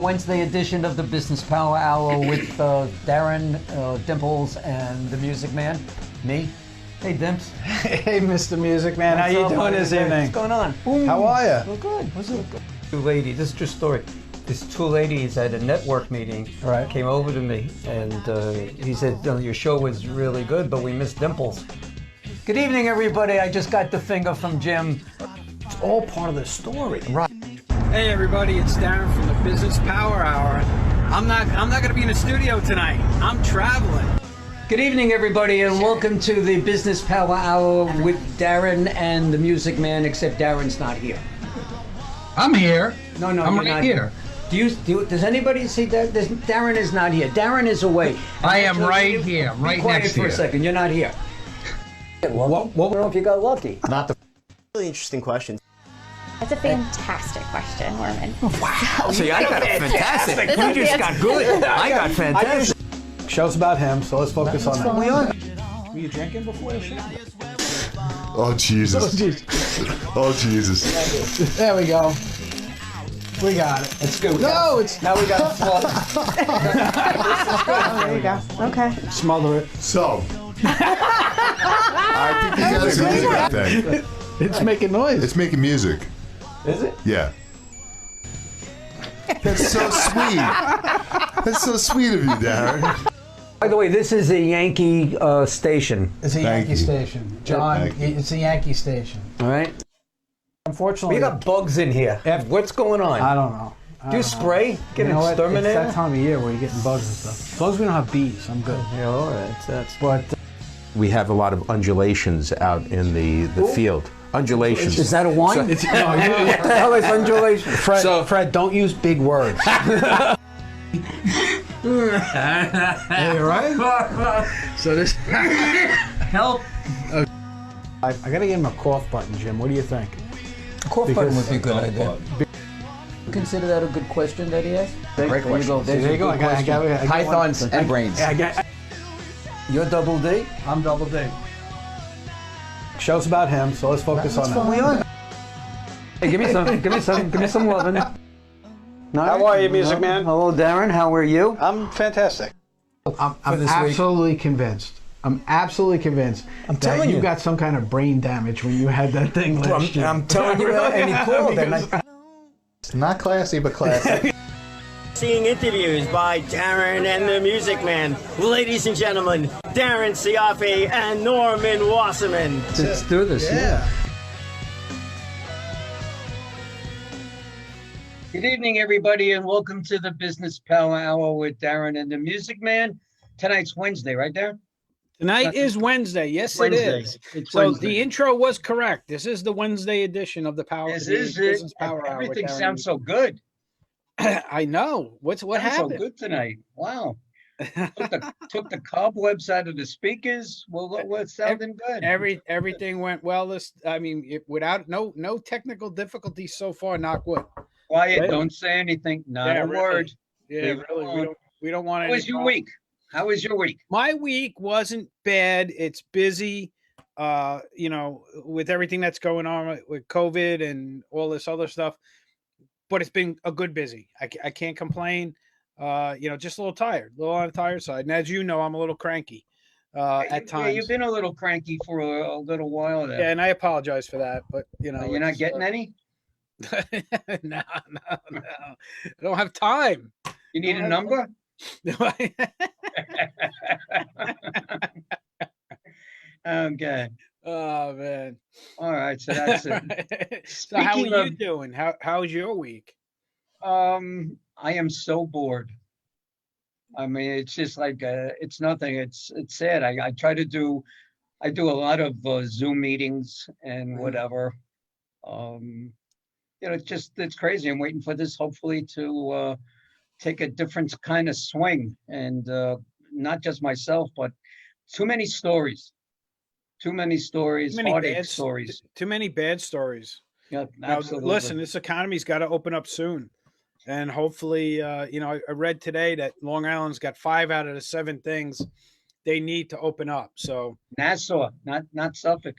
Wednesday edition of the Business Power Hour with Darren, Dimples, and the Music Man. Me. Hey, Dimps. Hey, Mr. Music Man. How you doing this evening? What's going on? How are you? Well, good. What's up? Two ladies. This is a true story. These two ladies at a network meeting came over to me, and he said, your show was really good, but we missed Dimples. Good evening, everybody. I just got the finger from Jim. It's all part of the story. Right. Hey everybody, it's Darren from the Business Power Hour. I'm not going to be in the studio tonight. I'm traveling. Good evening, everybody, and welcome to the Business Power Hour with Darren and the Music Man. Except Darren's not here. I'm here. No, I'm you're right not here. Does anybody see that? Darren is not here. Darren is away. I am right here. I'm right quiet next for to a you. second. You're not here. Well, I don't know if you got lucky. Not the really interesting question. That's a fantastic question, Norman. Wow. See, I got a fantastic. You just got good. I got fantastic. Show's about him, so let's focus on that. We are. Were you drinking before the show? Oh, Jesus. Oh, Jesus. There we go. We got it. It's good. No, it's... Now we got to There you go. Okay. Smother it. So, I think you got a music thing. It's making noise. It's making music. Is it? Yeah. That's so sweet. That's so sweet of you, Darren. By the way, this is a Yankee station. It's a Thank Yankee you. station. John, Thank you. it's a Yankee station. All right. Unfortunately... We got bugs in here. What's going on? I don't know. Do you spray? Get an It's exterminator? that time of year where you're getting bugs and stuff. As long as we don't have bees, I'm good. Yeah, all right. That's. But... We have a lot of undulations out in the field. Undulations. Is that a wine? What the hell is undulation? Fred, don't use big words. Hey, right? So this Help. I gotta get him a cough button, Jim. What do you think? Cough button would be a good idea. Consider that a good question that he asked? Great There you go. There you go. I got Pythons and brains. You're double D? I'm double D. Show's about him, so let's focus on that. We are. Hey, give me some loving. How are you, Music Man? Hello, Darren. How are you? I'm fantastic. I'm absolutely convinced. I'm absolutely convinced that telling you you. got some kind of brain damage when you had that thing last year. I'm telling you, and he called. It's not classy, but classy. Seeing interviews by Darren and the Music Man. Ladies and gentlemen, Darren Siafi and Norman Wasserman. Let's do this. Yeah. Good evening, everybody, and welcome to the Business Power Hour with Darren and the Music Man. Tonight's Wednesday, right, Darren? tonight is Wednesday. Yes, Wednesday. it is. It's So Wednesday. the intro was correct. This is the Wednesday edition of the This is it. Business Power Hour. with Everything Darren. sounds so good. I know. What Sounds happened? so good tonight. Wow. Took the cobwebs out of the speakers. Well, what's sounding good? Everything went well. Without no technical difficulties so far. Knock wood. Quiet. Right. Don't say anything. Not Yeah, a really. word. Yeah, Leave it really. alone. We don't want How any was your problems. week? How was your week? My week wasn't bad. It's busy. With everything that's going on with COVID and all this other stuff. But it's been a good busy. I can't complain. Just a little tired, a little on the tired side. And as you know, I'm a little cranky at times. Yeah, you've been a little cranky for a little while there. Yeah, and I apologize for that. But You're not getting any? No. I don't have time. You need a number? Okay. Oh man. All right. So that's it. So how are Speaking you of- doing? How's your week? I am so bored. I mean, it's just like it's nothing. It's sad. I do a lot of Zoom meetings and whatever. It's crazy. I'm waiting for this hopefully to take a different kind of swing, and not just myself, but too many stories, heartache stories. Too many bad stories. Yeah, Now, absolutely. listen, this economy's got to open up soon. And hopefully, I read today that Long Island's got 5 out of the 7 things they need to open up. So, Nassau, not Suffolk.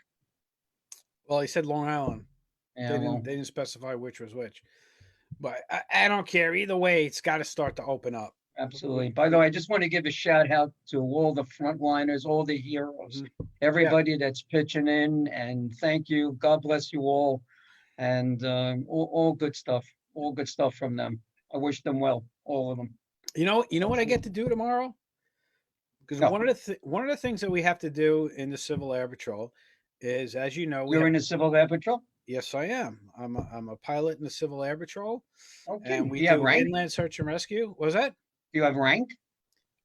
well, he said Long Island. Yeah, They didn't specify which was which. But I don't care either way. It's got to start to open up. Absolutely. By the way, I just want to give a shout out to all the frontliners, all the heroes, everybody that's pitching in, and thank you. God bless you all, and all good stuff. All good stuff from them. I wish them well, all of them. You know what I get to do tomorrow? Because one of the things that we have to do in the Civil Air Patrol is, as you know, You're in the Civil Air Patrol? Yes, I am. I'm a pilot in the Civil Air Patrol. Okay. And we do you have do rank? inland search and rescue. What was that? Do you have rank?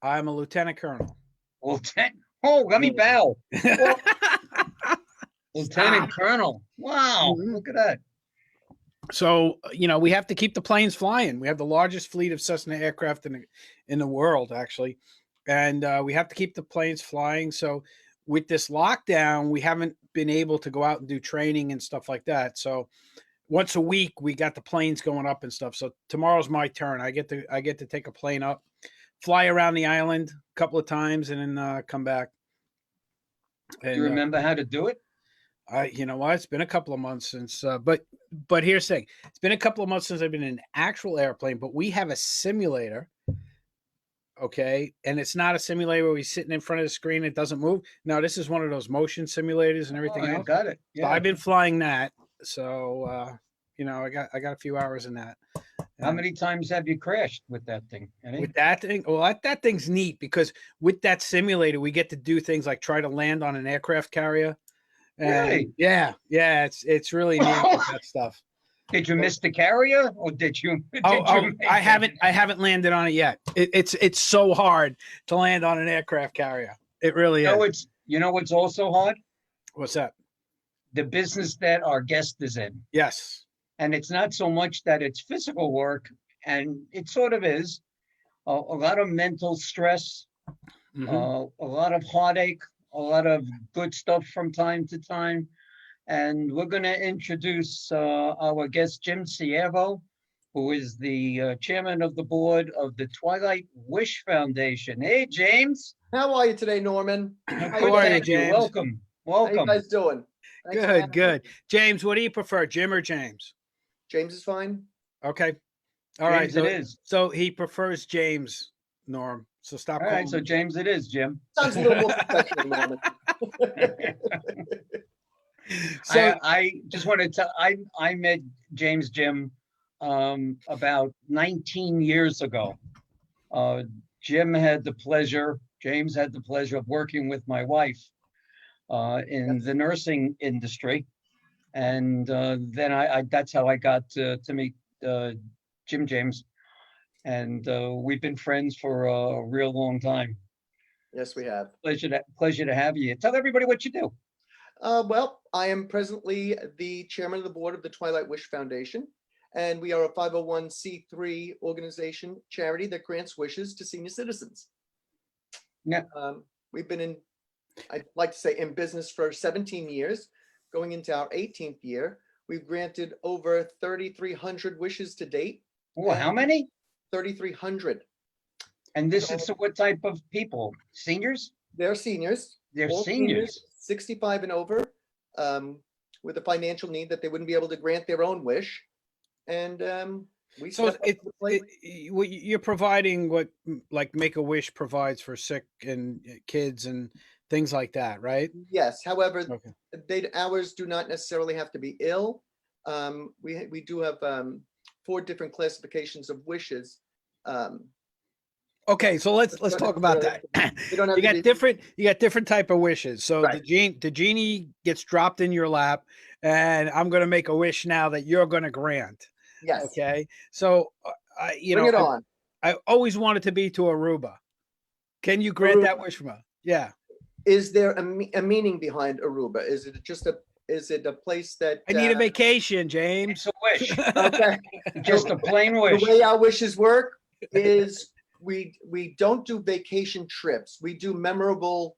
I'm a lieutenant colonel. Lieutenant. Oh, let me bow. Lieutenant Colonel. Wow, look at that. So, we have to keep the planes flying. We have the largest fleet of Cessna aircraft in the world, actually. And we have to keep the planes flying. So with this lockdown, we haven't been able to go out and do training and stuff like that. So once a week, we got the planes going up and stuff. So tomorrow's my turn. I get to take a plane up, fly around the island a couple of times, and then come back. And, you remember how to do it? You know what? It's been a couple of months since, but here's the thing. It's been a couple of months since I've been in an actual airplane, but we have a simulator. Okay. And it's not a simulator where we're sitting in front of the screen. It doesn't move. No, this is one of those motion simulators and everything else. Got it. Yeah. So I've been flying that. So, I got a few hours in that. How many times have you crashed with that thing? With that thing? Well, that thing's neat because with that simulator, we get to do things like try to land on an aircraft carrier. Really? Yeah. It's really neat with that stuff. Did you miss the carrier, or did you? I haven't landed on it yet. It's so hard to land on an aircraft carrier. It really is. You know what's also hard? What's that? The business that our guest is in. Yes. And it's not so much that it's physical work, and it sort of is. A lot of mental stress, a lot of heartache, a lot of good stuff from time to time. And we're going to introduce our guest, Jim Siervo, who is the chairman of the board of the Twilight Wish Foundation. Hey, James. How are you today, Norman? How are you, James? Welcome. How you guys doing? Thanks good. James, what do you prefer, Jim or James? James is fine. Okay. All right. James it is. So he prefers James, Norm. So stop calling. All right, so James it is, Jim. Sounds a little more professional, Norman. So I just want to tell, I met James Jim about 19 years ago. James had the pleasure of working with my wife in the nursing industry. And then that's how I got to meet Jim James. And we've been friends for a real long time. Yes, we have. Pleasure to have you. Tell everybody what you do. Well, I am presently the chairman of the board of the Twilight Wish Foundation, and we are a 501c3 organization charity that grants wishes to senior citizens. Yeah. We've been I'd like to say in business for 17 years, going into our 18th year. We've granted over 3,300 wishes to date. Oh, how many? 3,300. And this is what type of people? Seniors? They're seniors. They're seniors. 65 and over, with a financial need that they wouldn't be able to grant their own wish. And you're providing what like Make-A-Wish provides for sick and kids and things like that, right? Yes. However, ours do not necessarily have to be ill. We do have 4 different classifications of wishes. Okay, so let's talk about that. You got different type of wishes. So right. the genie gets dropped in your lap, and I'm going to make a wish now that you're going to grant. Yes. Okay. So Bring it on. I always wanted to be to Aruba. Can you grant that wish from her? Yeah. Is there a meaning behind Aruba? Is it a place that I need a vacation, James? It's a wish. Okay. Just a plain wish. The way our wishes work is we don't do vacation trips. We do memorable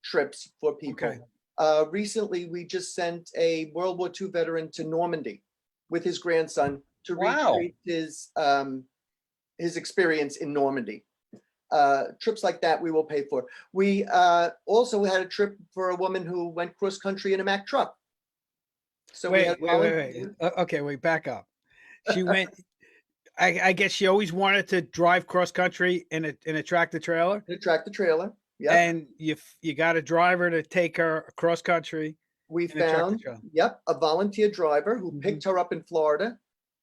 trips for people. Okay. Recently, we just sent a World War II veteran to Normandy with his grandson to recreate his experience in Normandy. Trips like that we will pay for. We also had a trip for a woman who went cross country in a Mack truck. So wait. Okay, back up. I guess she always wanted to drive cross country in a tractor trailer. In a tractor trailer. Yeah. And you got a driver to take her across country. We found, a volunteer driver who picked her up in Florida,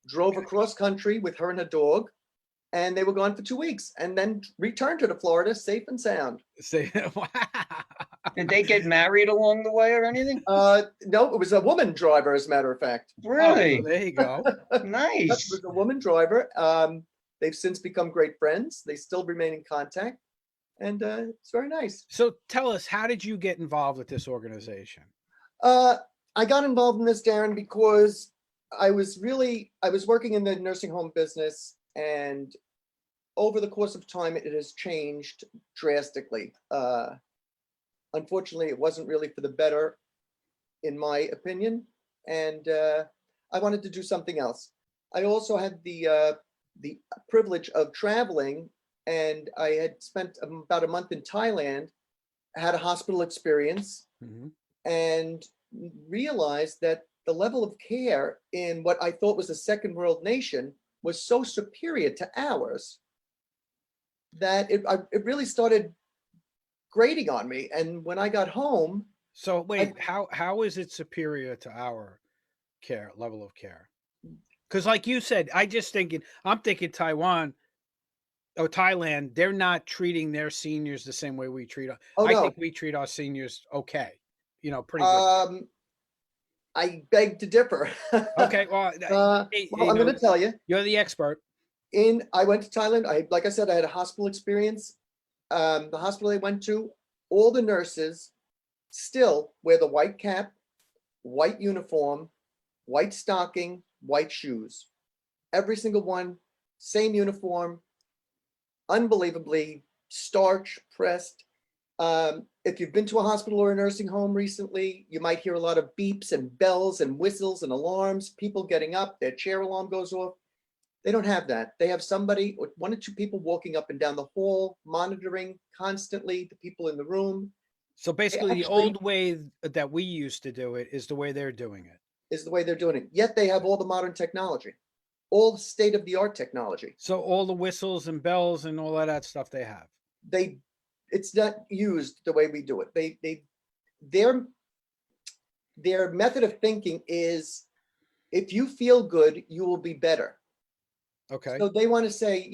drove across country with her and her dog, and they were gone for 2 weeks, and then returned her to Florida safe and sound. Did they get married along the way or anything? No, it was a woman driver, as a matter of fact. Really? Oh, there you go. Nice. It was a woman driver. They've since become great friends. They still remain in contact, and it's very nice. So tell us, how did you get involved with this organization? I got involved in this, Darren, because I was working in the nursing home business, and over the course of time, it has changed drastically. Unfortunately, it wasn't really for the better, in my opinion, and I wanted to do something else. I also had the privilege of traveling, and I had spent about a month in Thailand, had a hospital experience, and realized that the level of care in what I thought was a second world nation was so superior to ours that it really started grating on me. And when I got home, so wait, how is it superior to our level of care? Because like you said, I'm thinking Taiwan or Thailand, they're not treating their seniors the same way we treat them. I think we treat our seniors okay. Pretty good. I beg to differ. Okay, well, I'm going to tell you. You're the expert. I went to Thailand. Like I said, I had a hospital experience. The hospital I went to, all the nurses still wear the white cap, white uniform, white stocking, white shoes. Every single one, same uniform, unbelievably starch pressed. If you've been to a hospital or a nursing home recently, you might hear a lot of beeps and bells and whistles and alarms, people getting up, their chair alarm goes off. They don't have that. They have somebody, or 1 or 2 people walking up and down the hall, monitoring constantly the people in the room. So basically, the old way that we used to do it is the way they're doing it. Is the way they're doing it. Yet they have all the modern technology, all the state-of-the-art technology. So all the whistles and bells and all of that stuff they have. It's not used the way we do it. Their method of thinking is, if you feel good, you will be better. Okay. So they want to say,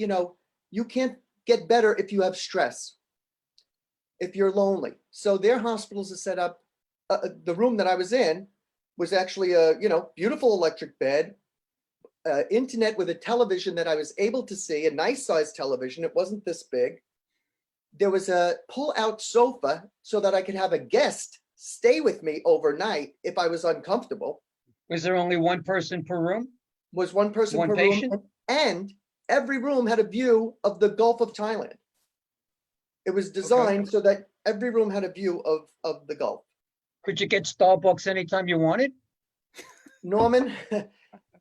you can't get better if you have stress, if you're lonely. So their hospitals are set up. The room that I was in was actually a beautiful electric bed, internet with a television that I was able to see, a nice sized television. It wasn't this big. There was a pull-out sofa so that I could have a guest stay with me overnight if I was uncomfortable. Was there only one person per room? Was one person One per patient? room, and every room had a view of the Gulf of Thailand. It was designed so that every room had a view of the Gulf. Could you get Starbucks anytime you wanted? Norman,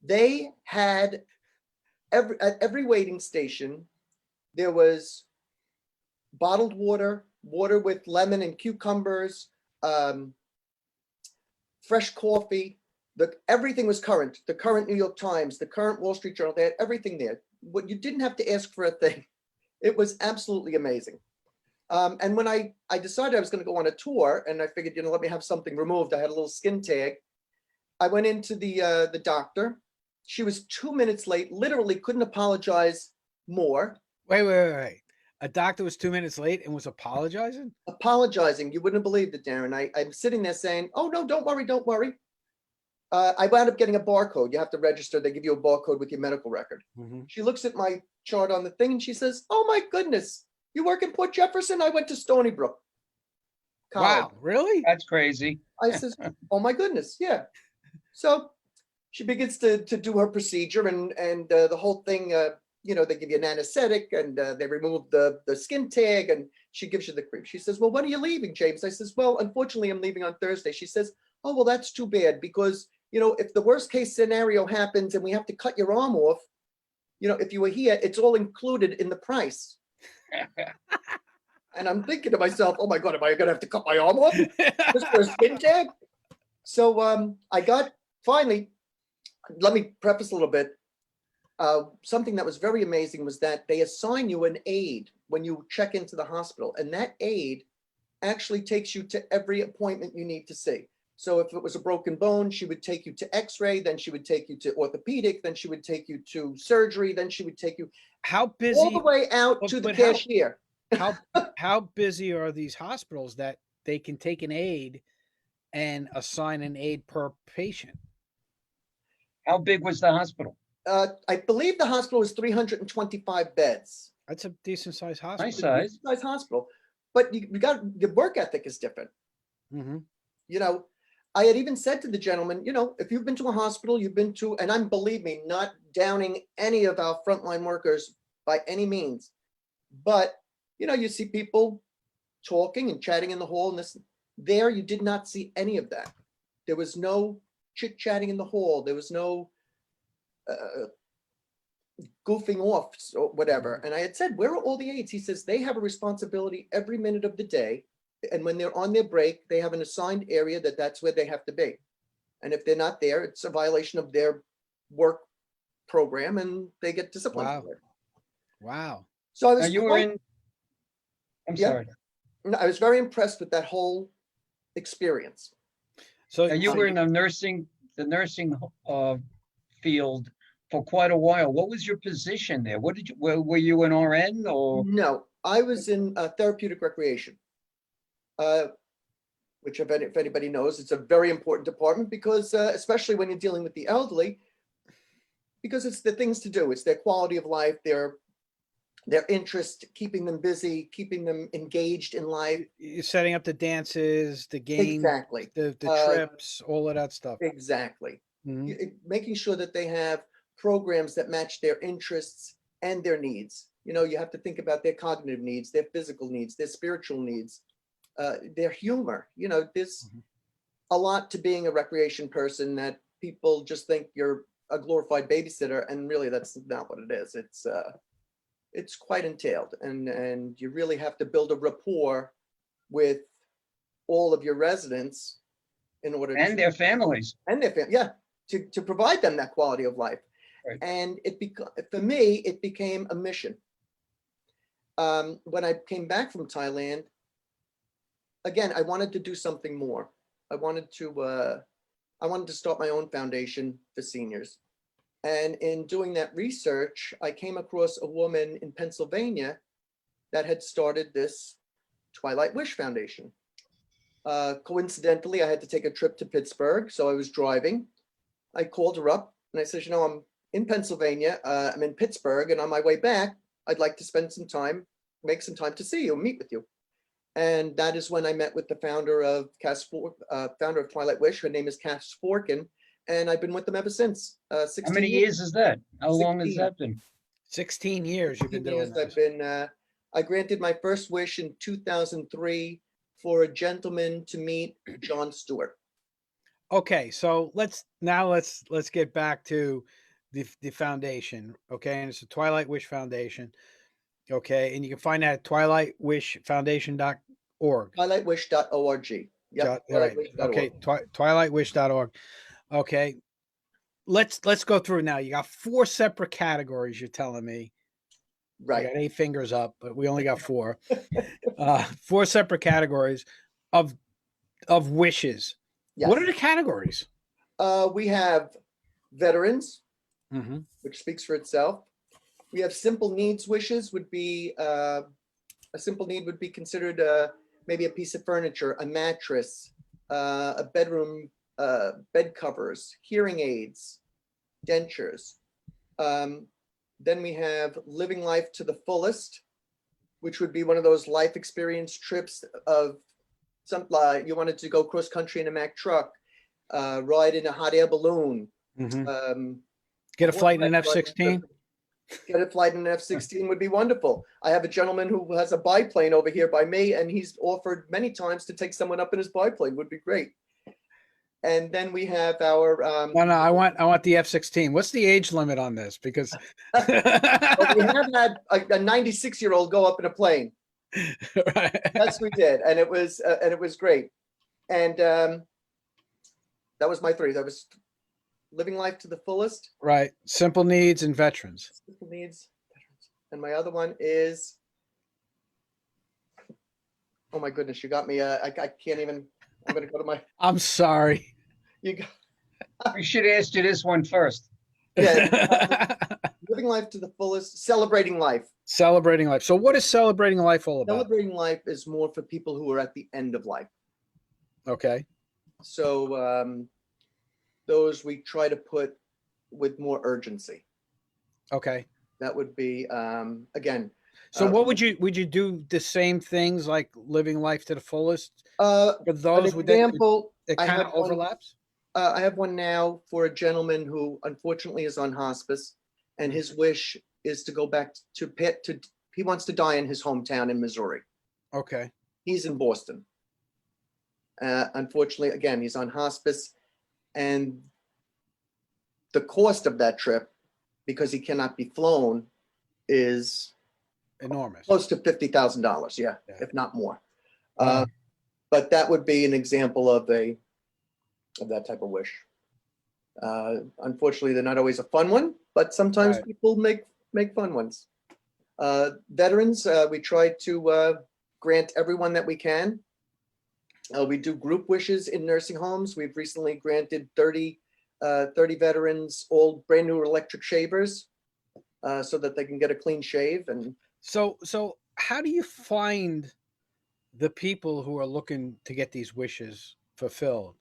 they had at every waiting station, there was bottled water with lemon and cucumbers, fresh coffee. Everything was current. The current New York Times, the current Wall Street Journal, they had everything there. What you didn't have to ask for a thing. It was absolutely amazing. And when I decided I was going to go on a tour, and I figured, let me have something removed. I had a little skin tag. I went into the doctor. She was 2 minutes late. Literally couldn't apologize more. Wait. A doctor was 2 minutes late and was apologizing? Apologizing. You wouldn't have believed it, Darren. I'm sitting there saying, oh, no, don't worry. I wound up getting a barcode. You have to register. They give you a barcode with your medical record. She looks at my chart on the thing and she says, oh, my goodness. You work in Port Jefferson? I went to Stony Brook College. Wow, really? That's crazy. I says, oh, my goodness. Yeah. So she begins to do her procedure and the whole thing, they give you an anesthetic and they remove the skin tag and she gives you the cream. She says, well, when are you leaving, James? I says, well, unfortunately, I'm leaving on Thursday. She says, oh, well, that's too bad because, if the worst case scenario happens and we have to cut your arm off, if you were here, it's all included in the price. And I'm thinking to myself, oh my God, am I going to have to cut my arm off just for a skin tag? So I got finally, let me preface a little bit. something that was very amazing was that they assign you an aide when you check into the hospital, and that aide actually takes you to every appointment you need to see. So if it was a broken bone, she would take you to x-ray, then she would take you to orthopedic, then she would take you to surgery, then she would take you how busy all the way out to the cashier. How busy are these hospitals that they can take an aide and assign an aide per patient? How big was the hospital? I believe the hospital was 325 beds. That's a decent sized hospital. Nice size. Decent sized hospital. But you got, the work ethic is different. Mm-hmm. You know, I had even said to the gentleman, you know, if you've been to a hospital, you've been to, and I'm, believe me, not downing any of our frontline workers by any means, but, you know, you see people talking and chatting in the hall, and this, there, you did not see any of that. There was no chit-chatting in the hall. There was no goofing off or whatever. And I had said, where are all the aides? He says, they have a responsibility every minute of the day. And when they're on their break, they have an assigned area that's where they have to be. And if they're not there, it's a violation of their work program and they get disciplined. Wow. Wow. So I was, you were in, I'm sorry. No, I was very impressed with that whole experience. So you were in the nursing field for quite a while. What was your position there? What did you, were you an RN or? No, I was in therapeutic recreation. Which if anybody knows, it's a very important department because especially when you're dealing with the elderly, because it's the things to do, it's their quality of life, their interest, keeping them busy, keeping them engaged in life. You're setting up the dances, the games, exactly, the trips, all of that stuff. Exactly. Mm-hmm. Making sure that they have programs that match their interests and their needs. You know, you have to think about their cognitive needs, their physical needs, their spiritual needs. Their humor, you know, there's a lot to being a recreation person that people just think you're a glorified babysitter, and really that's not what it is. It's quite entailed, and you really have to build a rapport with all of your residents in order and their families and their to provide them that quality of life. Right. And for me, it became a mission. When I came back from Thailand. Again, I wanted to do something more. I wanted to start my own foundation for seniors. And in doing that research, I came across a woman in Pennsylvania that had started this Twilight Wish Foundation. Coincidentally, I had to take a trip to Pittsburgh, so I was driving. I called her up and I said, you know, I'm in Pennsylvania, I'm in Pittsburgh, and on my way back, I'd like to spend some time, make some time to see you, meet with you. And that is when I met with the founder of Twilight Wish. Her name is Cass Forkin, and I've been with them ever since. 16 How many years is that? How 16. long has that been? 16 years you've been doing this. I've been. I granted my first wish in 2003 for a gentleman to meet Jon Stewart. Okay, so let's get back to the foundation. Okay, and it's the Twilight Wish Foundation. Okay, and you can find that at twilightwishfoundation.org. Twilightwish.org. Yeah. Right. Okay, twilightwish.org. Okay, let's go through now. You got 4 separate categories. You're telling me, right? You got 8 fingers up, but we only got 4. 4 separate categories of wishes. Yes. What are the categories? We have veterans, mm-hmm. which speaks for itself. We have simple needs wishes. Would be a simple need would be considered maybe a piece of furniture, a mattress, a bedroom, bed covers, hearing aids, dentures. Then we have living life to the fullest, which would be one of those life experience trips of some you wanted to go cross country in a Mack truck, ride in a hot air balloon, mm-hmm. Get a flight in an F-16. Get a flight in an F-16 would be wonderful. I have a gentleman who has a biplane over here by me, and he's offered many times to take someone up in his biplane. Would be great. And then we have our. No, I want the F-16. What's the age limit on this? Because well, we have had a 96-year-old go up in a plane. Right. Yes, we did, and it was great. And that was my 3. That was living life to the fullest. Right. Simple needs and veterans. Simple needs, veterans. And my other one is, oh my goodness, you got me. I can't even. I'm gonna go to my. I'm sorry. You got. We should ask you this one first. Yeah. Living life to the fullest, celebrating life. Celebrating life. So what is celebrating life all about? Celebrating life is more for people who are at the end of life. Okay. So those we try to put with more urgency. Okay. That would be again. So what would you do the same things like living life to the fullest for those an example, it kind of overlaps? I have one now for a gentleman who unfortunately is on hospice, and his wish is to go back to Pitt. He wants to die in his hometown in Missouri. Okay. He's in Boston. Unfortunately, again, he's on hospice, and the cost of that trip, because he cannot be flown, is enormous, close to $50,000. Yeah, if not more. But that would be an example of that type of wish. Unfortunately, they're not always a fun one, but sometimes people make fun ones. Veterans, we try to grant everyone that we can. We do group wishes in nursing homes. We've recently granted 30 veterans all brand new electric shavers so that they can get a clean shave. And so how do you find the people who are looking to get these wishes fulfilled?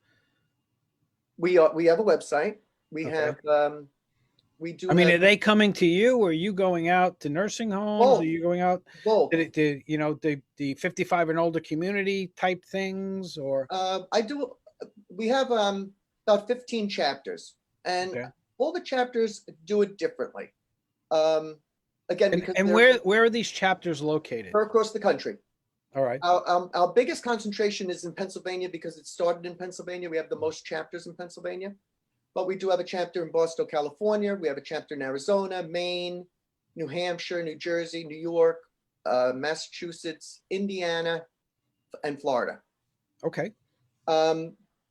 We have a website. We have we do. I mean, are they coming to you, or are you going out to nursing homes? Both. Are you going out to you know, the 55 and older community type things, or? I do. We have about 15 chapters, and all the chapters do it differently. Again, because where are these chapters located? They're across the country. All right. Our biggest concentration is in Pennsylvania because it started in Pennsylvania. We have the most chapters in Pennsylvania, but we do have a chapter in Boston, California. We have a chapter in Arizona, Maine, New Hampshire, New Jersey, New York, Massachusetts, Indiana, and Florida. Okay.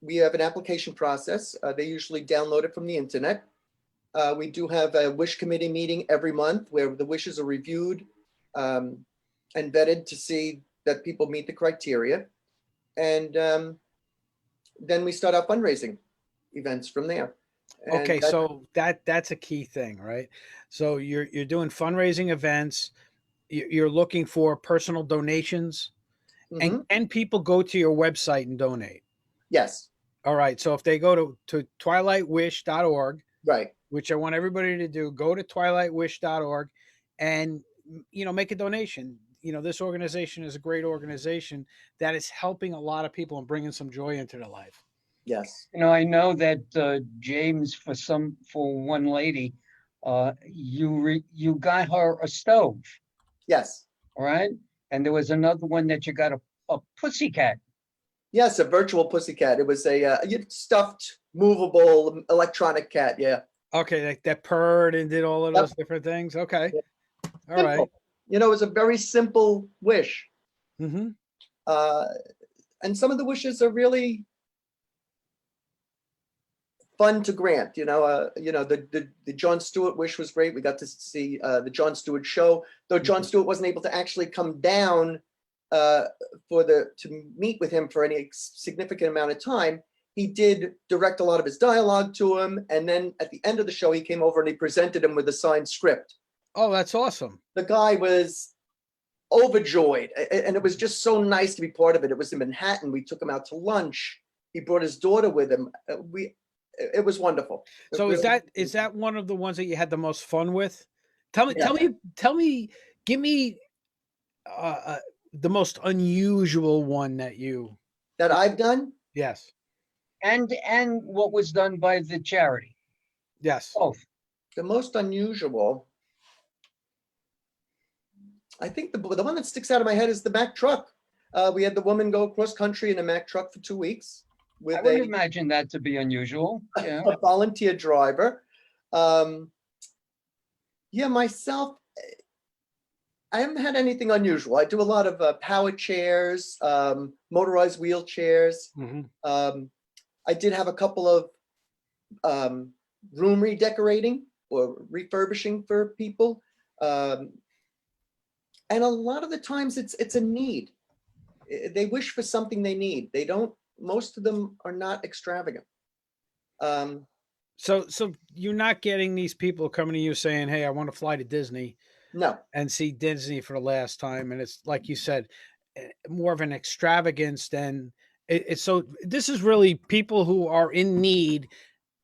We have an application process. They usually download it from the internet. We do have a wish committee meeting every month where the wishes are reviewed and vetted to see that people meet the criteria. And then we start our fundraising events from there. And okay, so that's a key thing, right? So you're doing fundraising events. You're looking for personal donations, and people go to your website and donate. Yes. All right. So if they go to twilightwish.org, right, which I want everybody to do, go to twilightwish.org and make a donation. This organization is a great organization that is helping a lot of people and bringing some joy into their life. Yes. I know that James, for one lady, you got her a stove. Yes. All right. And there was another one that you got a pussycat. Yes, a virtual pussycat. It was a stuffed, movable, electronic cat. Yeah. Okay, that purred and did all of those different things. Okay. Yep. All Simple. right. It was a very simple wish. Mm-hmm. And some of the wishes are really fun to grant. The Jon Stewart wish was great. We got to see the Jon Stewart show, though Jon Stewart wasn't able to actually come down to meet with him for any significant amount of time. He did direct a lot of his dialogue to him, and then at the end of the show, he came over and he presented him with a signed script. Oh, that's awesome. The guy was overjoyed, and it was just so nice to be part of it. It was in Manhattan. We took him out to lunch. He brought his daughter with him. It was wonderful. So is that one of the ones that you had the most fun with? Tell me, give me the most unusual one that I've done. Yes. And what was done by the charity. Yes. Both. The most unusual, I think the one that sticks out of my head is the Mack truck. We had the woman go cross country in a Mack truck for 2 weeks. I wouldn't imagine that to be unusual. Yeah. A volunteer driver. Myself, I haven't had anything unusual. I do a lot of power chairs, motorized wheelchairs. Mm-hmm. I did have a couple of room redecorating or refurbishing for people. And a lot of the times it's a need. They wish for something they need. They don't, most of them are not extravagant. So you're not getting these people coming to you saying, "Hey, I want to fly to Disney." No. And see Disney for the last time. And it's like you said, more of an extravagance than it's. So this is really people who are in need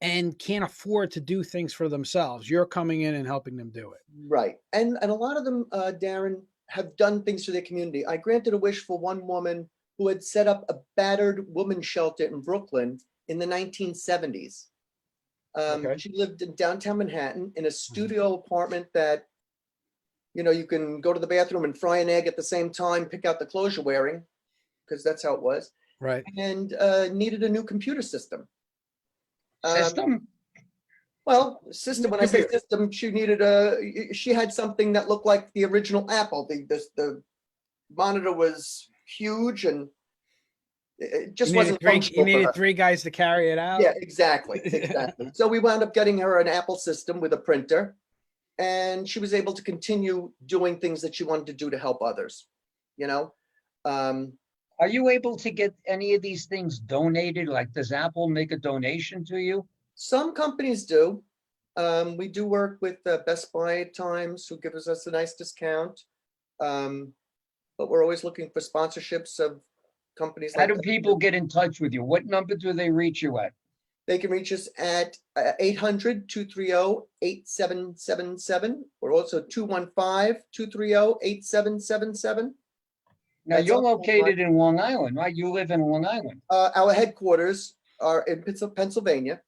and can't afford to do things for themselves. You're coming in and helping them do it. Right. And a lot of them, Darren, have done things for their community. I granted a wish for one woman who had set up a battered women's shelter in Brooklyn in the 1970s. Okay. She lived in downtown Manhattan in a studio apartment that, you know, you can go to the bathroom and fry an egg at the same time, pick out the clothes you're wearing, because that's how it was. Right. And needed a new computer system. System? Well, system, when I say system, she had something that looked like the original Apple. The monitor was huge and it just wasn't functional. You needed 3 guys to carry it out. Yeah, exactly. So we wound up getting her an Apple system with a printer, and she was able to continue doing things that she wanted to do to help others, you know? Are you able to get any of these things donated? Like, does Apple make a donation to you? Some companies do. We do work with Best Buy at times, who gives us a nice discount. But we're always looking for sponsorships of companies. How do people get in touch with you? What number do they reach you at? They can reach us at 800-230-8777, or also 215-230-8777. Now, you're located in Long Island, right? You live in Long Island. Our headquarters are in Pennsylvania.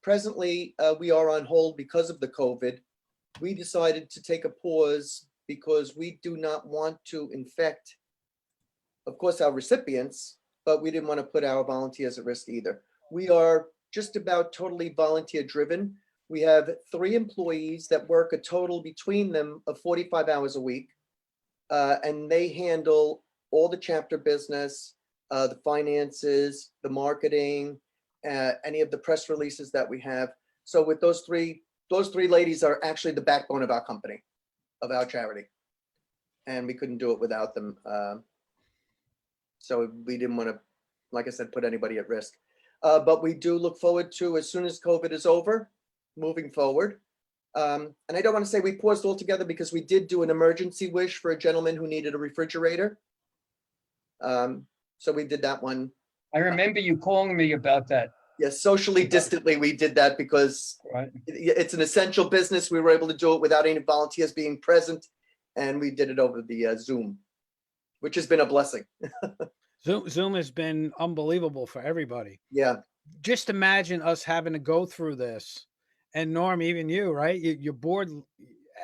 Presently, we are on hold because of the COVID. We decided to take a pause because we do not want to infect, of course, our recipients, but we didn't want to put our volunteers at risk either. We are just about totally volunteer driven. We have 3 employees that work a total between them of 45 hours a week. And they handle all the chapter business, the finances, the marketing, any of the press releases that we have. So with those three ladies are actually the backbone of our company, of our charity. And we couldn't do it without them. So we didn't want to, like I said, put anybody at risk. But we do look forward to, as soon as COVID is over, moving forward. And I don't want to say we paused altogether, because we did do an emergency wish for a gentleman who needed a refrigerator. So we did that one. I remember you calling me about that. Yes, socially distantly we did that because it's an essential business. We were able to do it without any volunteers being present, and we did it over the Zoom, which has been a blessing. Zoom has been unbelievable for everybody. Yeah. Just imagine us having to go through this. And Norm, even you, right? You're bored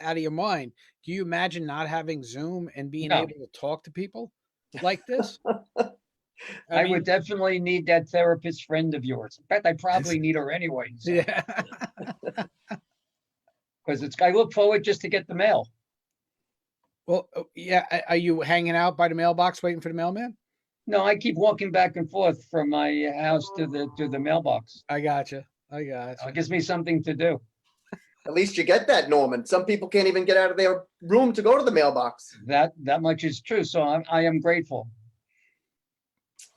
out of your mind. Do you imagine not having Zoom and being able to talk to people like this? I would definitely need that therapist friend of yours. In fact, I probably need her anyway. So. Yeah. Because I look forward just to get the mail. Well, yeah. Are you hanging out by the mailbox waiting for the mailman? No, I keep walking back and forth from my house to the mailbox. I gotcha. It gives me something to do. At least you get that, Norman. Some people can't even get out of their room to go to the mailbox. That much is true. So I am grateful.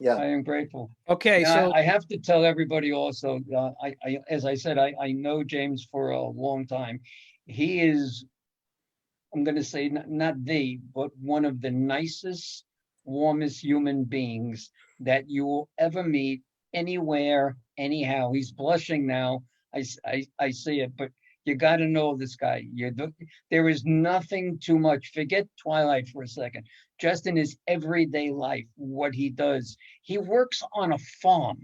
Yeah, I am grateful. Okay, now, so I have to tell everybody also. As I said, I know James for a long time. He is, I'm going to say, not the, but one of the nicest, warmest human beings that you will ever meet anywhere, anyhow. He's blushing now. I see it, but you got to know this guy. There is nothing too much. Forget Twilight for a second. Just in his everyday life, what he does. He works on a farm.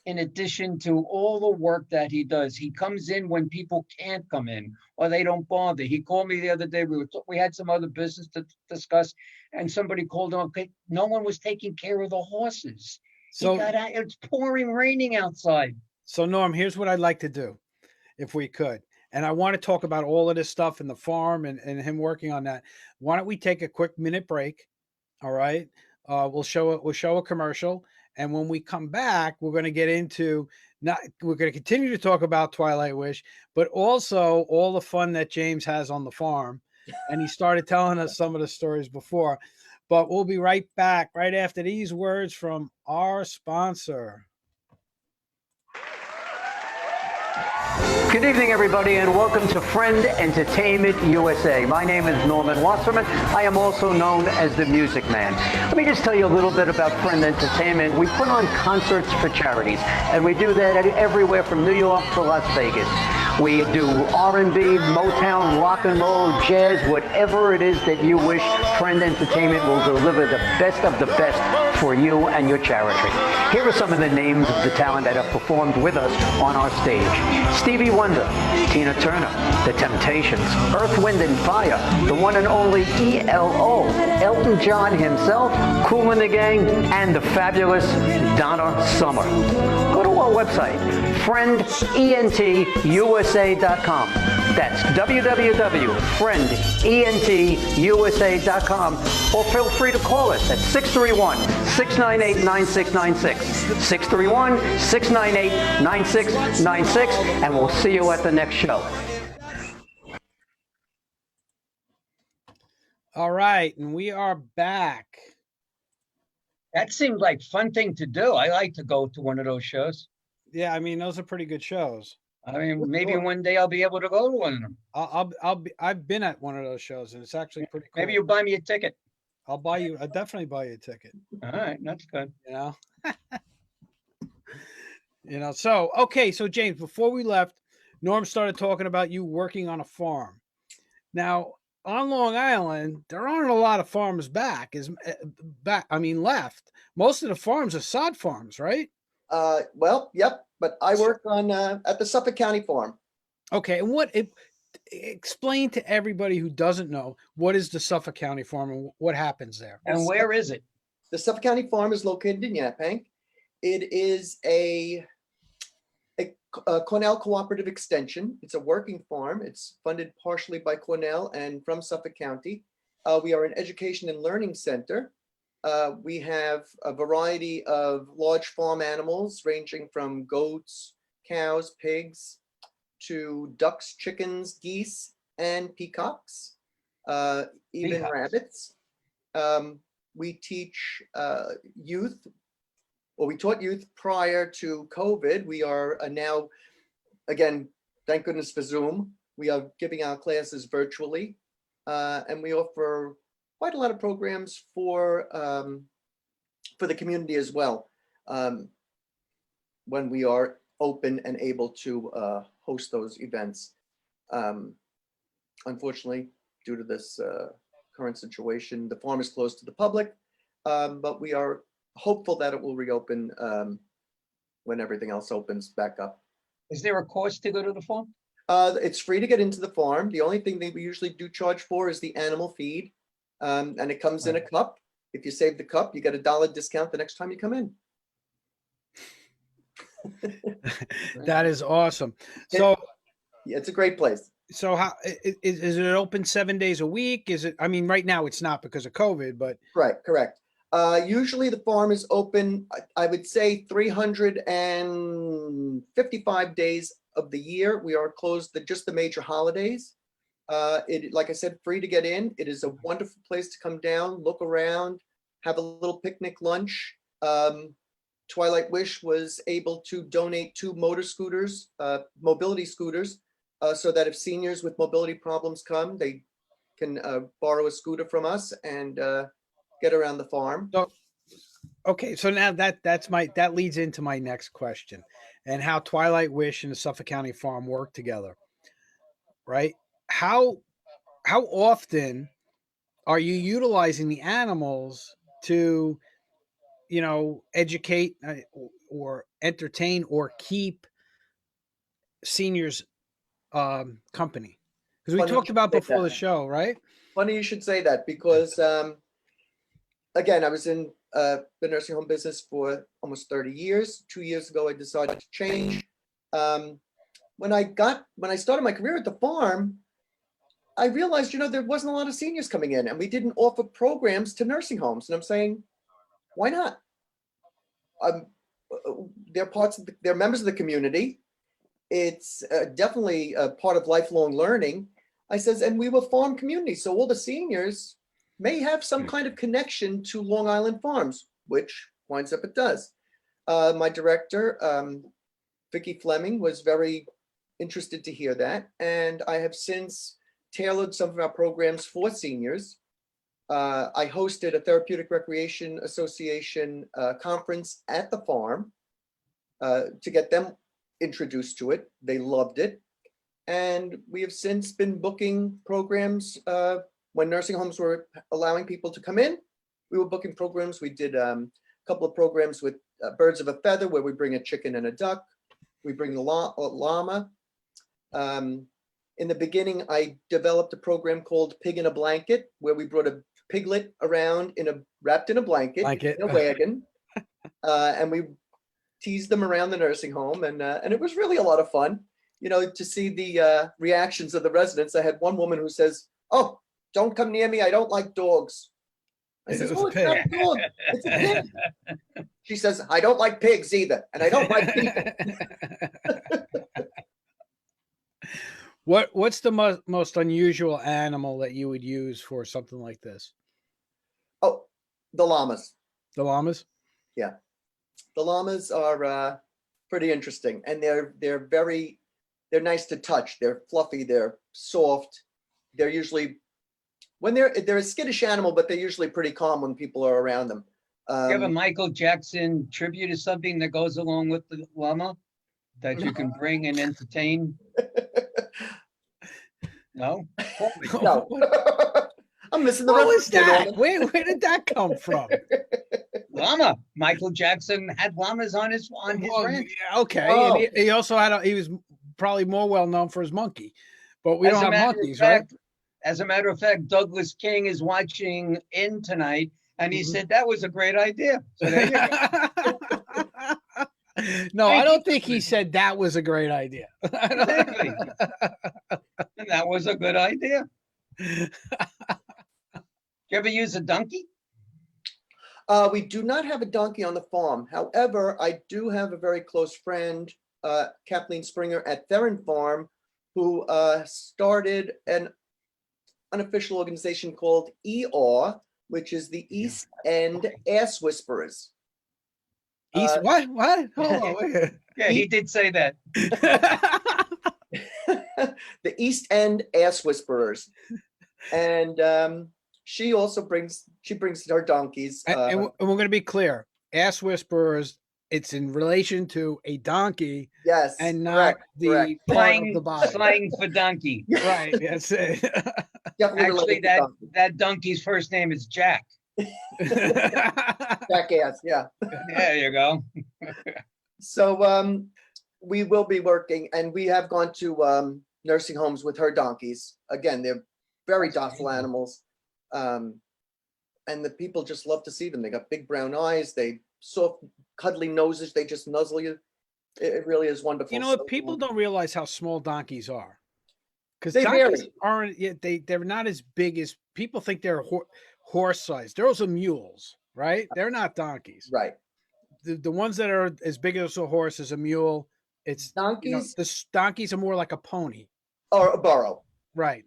In addition to all the work that he does, he comes in when people can't come in or they don't bother. He called me the other day. We had some other business to discuss, and somebody called him. Okay, no one was taking care of the horses. So it's pouring, raining outside. So Norm, here's what I'd like to do, if we could. And I want to talk about all of this stuff in the farm and him working on that. Why don't we take a quick minute break? All right. We'll show a commercial. And when we come back, we're going to get into Now we're going to continue to talk about Twilight Wish, but also all the fun that James has on the farm. And he started telling us some of the stories before. But we'll be right back right after these words from our sponsor. Good evening, everybody, and welcome to Friend Entertainment USA. My name is Norman Wasserman. I am also known as the Music Man. Let me just tell you a little bit about Friend Entertainment. We put on concerts for charities, and we do that everywhere from New York to Las Vegas. We do R&B, Motown, rock and roll, jazz, whatever it is that you wish. Friend Entertainment will deliver the best of the best for you and your charity. Here are some of the names of the talent that have performed with us on our stage. Stevie Wonder, Tina Turner, The Temptations, Earth, Wind and Fire, the one and only ELO, Elton John himself, Kool and the Gang, and the fabulous Donna Summer. Go to our website, friendentusa.com. That's www.friendentusa.com, or feel free to call us at 631-698-9696, 631-698-9696, and we'll see you at the next show. All right, and we are back. That seemed like fun thing to do. I like to go to one of those shows. Yeah, I mean, those are pretty good shows. I mean, maybe one day I'll be able to go to one of them. I've been at one of those shows, and it's actually pretty cool. Maybe you'll buy me a ticket. I'll definitely buy you a ticket. All right, that's good. So okay, so James, before we left, Norm started talking about you working on a farm. Now, on Long Island, there aren't a lot of farms left. Most of the farms are sod farms, right? Well, yep. But I work on at the Suffolk County Farm. Okay, and explain to everybody who doesn't know, what is the Suffolk County Farm and what happens there? And where is it? The Suffolk County Farm is located in Yaphank. It is a Cornell Cooperative Extension. It's a working farm. It's funded partially by Cornell and from Suffolk County. We are an education and learning center. We have a variety of large farm animals ranging from goats, cows, pigs, to ducks, chickens, geese, and peacocks, even rabbits. We teach youth, or we taught youth prior to COVID. We are now, again, thank goodness for Zoom, we are giving our classes virtually, and we offer quite a lot of programs for the community as well, when we are open and able to host those events. Unfortunately, due to this current situation, the farm is closed to the public, but we are hopeful that it will reopen when everything else opens back up. Is there a cost to go to the farm? It's free to get into the farm. The only thing that we usually do charge for is the animal feed. And it comes in a cup. If you save the cup, you get a $1 discount the next time you come in. That is awesome. So it's a great place. So how is it open 7 days a week? Is it, I mean, right now it's not because of COVID, but right, correct. Usually the farm is open, I would say 355 days of the year. We are closed just the major holidays. Like I said, free to get in. It is a wonderful place to come down, look around, have a little picnic lunch. Twilight Wish was able to donate 2 mobility scooters, so that if seniors with mobility problems come, they can borrow a scooter from us and get around the farm. So, okay, so now that leads into my next question, and how Twilight Wish and the Suffolk County Farm work together, right? How often are you utilizing the animals to, educate or entertain or keep seniors company? Because we talked about before the show, right? Funny you should say that, because again, I was in the nursing home business for almost 30 years. 2 years ago, I decided to change. When I started my career at the farm, I realized, there wasn't a lot of seniors coming in, and we didn't offer programs to nursing homes. And I'm saying, why not? they're they're members of the community. It's definitely a part of lifelong learning. I says, and we were farm community, so all the seniors may have some kind of connection to Long Island farms, which winds up it does. My director, Vicki Fleming, was very interested to hear that, and I have since tailored some of our programs for seniors. I hosted a Therapeutic Recreation Association conference at the farm to get them introduced to it. They loved it. And we have since been booking programs when nursing homes were allowing people to come in. We were booking programs. We did a couple of programs with Birds of a Feather, where we bring a chicken and a duck. We bring a llama. In the beginning, I developed a program called Pig in a Blanket, where we brought a piglet around wrapped in a blanket. In a wagon, and we teased them around the nursing home, and it was really a lot of fun. You know, to see the reactions of the residents. I had one woman who says, "Oh, don't come near me. I don't like dogs." I said, "Oh, it's not a dog. It's a pig." She says, "I don't like pigs either, and I don't like people." What's the most unusual animal that you would use for something like this? Oh, the llamas. The llamas? Yeah, the llamas are pretty interesting, and they're nice to touch. They're fluffy. They're soft. They're usually they're a skittish animal, but they're usually pretty calm when people are around them. You have a Michael Jackson tribute or something that goes along with the llama that you can bring and entertain? No? No. I'm missing the What was reference. that? Where did that come from? Llama. Michael Jackson had llamas on his ranch. Okay. Oh. And he also he was probably more well known for his monkey, but we don't have monkeys, right? As a matter of fact, Douglas King is watching in tonight, and he said that was a great idea. So there you go. No, I don't think he said that was a great idea. Exactly. And that was a good idea. You ever use a donkey? We do not have a donkey on the farm. However, I do have a very close friend, Kathleen Springer at Theron Farm, who started an unofficial organization called EAW, which is the East End Ass Whisperers. What? Hold on, wait. Yeah, he did say that. The East End Ass Whisperers, and she also brings her donkeys. And we're going to be clear: ass whisperers. It's in relation to a donkey, yes, and not the part of the body. Slang for donkey, right? That's it. Actually, that donkey's first name is Jack. Jackass, yeah. There you go. So we will be working, and we have gone to nursing homes with her donkeys. Again, they're very docile animals, and the people just love to see them. They got big brown eyes, they soft, cuddly noses. They just nuzzle you. It really is wonderful. You know what? People don't realize how small donkeys are, because donkeys aren't. They're not as big as people think. They're horse sized. Those are mules, right? They're not donkeys, right? The ones that are as big as a horse is a mule. It's donkeys. The donkeys are more like a pony or a burro, right?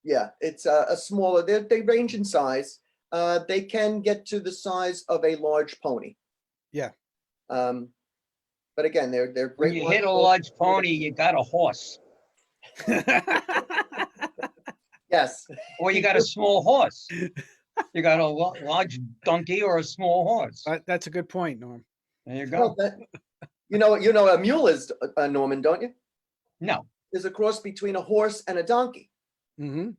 Yeah, it's a smaller. They range in size. They can get to the size of a large pony. Yeah. But again, they're great. When you hit a large pony, you got a horse. Yes. Or you got a small horse. You got a large donkey or a small horse. That's a good point, Norm. There you go. You know a mule is, Norman, don't you? No. There's a cross between a horse and a donkey. Mm-hmm.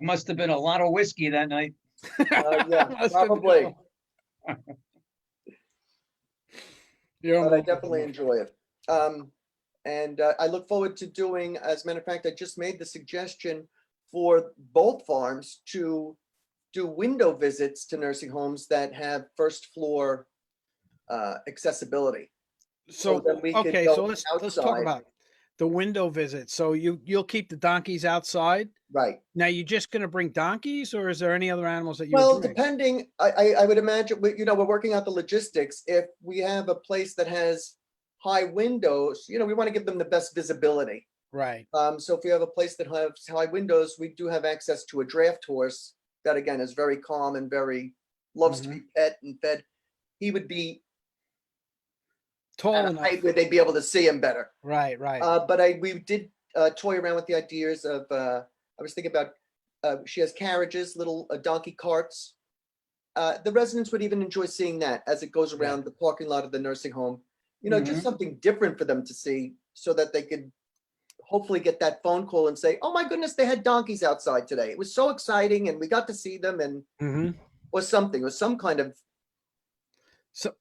Must have been a lot of whiskey that night. Yeah, probably. But I definitely enjoy it. And I look forward to doing, as a matter of fact, I just made the suggestion for both farms to do window visits to nursing homes that have first floor accessibility. So that we okay, could so let's talk about the window visit. So you'll keep the donkeys outside, Right. Now, you just going to bring donkeys, or is there any other animals that you Well, would bring? depending, I would imagine, we're working out the logistics. If we have a place that has high windows, we want to give them the best visibility. Right. So if we have a place that has high windows, we do have access to a draft horse that, again, is very calm and loves to be pet and fed. He would be tall at a enough height where they'd be able to see him better. Right. But we did toy around with the ideas of, I was thinking about, she has carriages, little donkey carts. The residents would even enjoy seeing that as it goes around the parking lot of the nursing home. Just something different for them to see, so that they could hopefully get that phone call and say, "Oh my goodness, they had donkeys outside today. It was so exciting, and we got to see them," and or something, or some kind of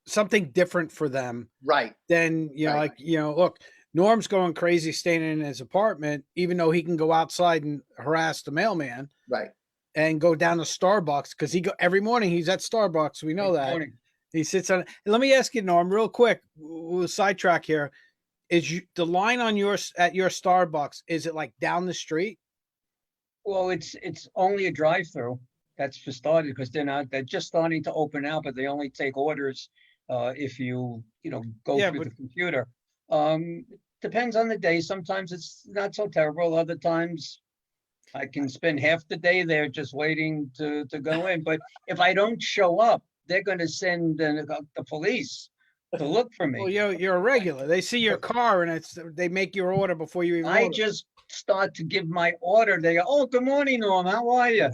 something different for them. Right. Then look, Norm's going crazy staying in his apartment, even though he can go outside and harass the mailman. Right. And go down to Starbucks, because every morning he's at Starbucks. We know that. He sits on. Let me ask you, Norm, real quick. We'll sidetrack here. Is the line at your Starbucks? Is it like down the street? Well, it's only a drive-through. That's for starters, because they're just starting to open out, but they only take orders if you go through the computer. Depends on the day. Sometimes it's not so terrible. Other times I can spend half the day there just waiting to go in. But if I don't show up, they're going to send the police to look for me. Well, you're a regular. They see your car and they make your order before you even order. Just start to give my order. They go, "Oh, good morning, Norm. How are you?"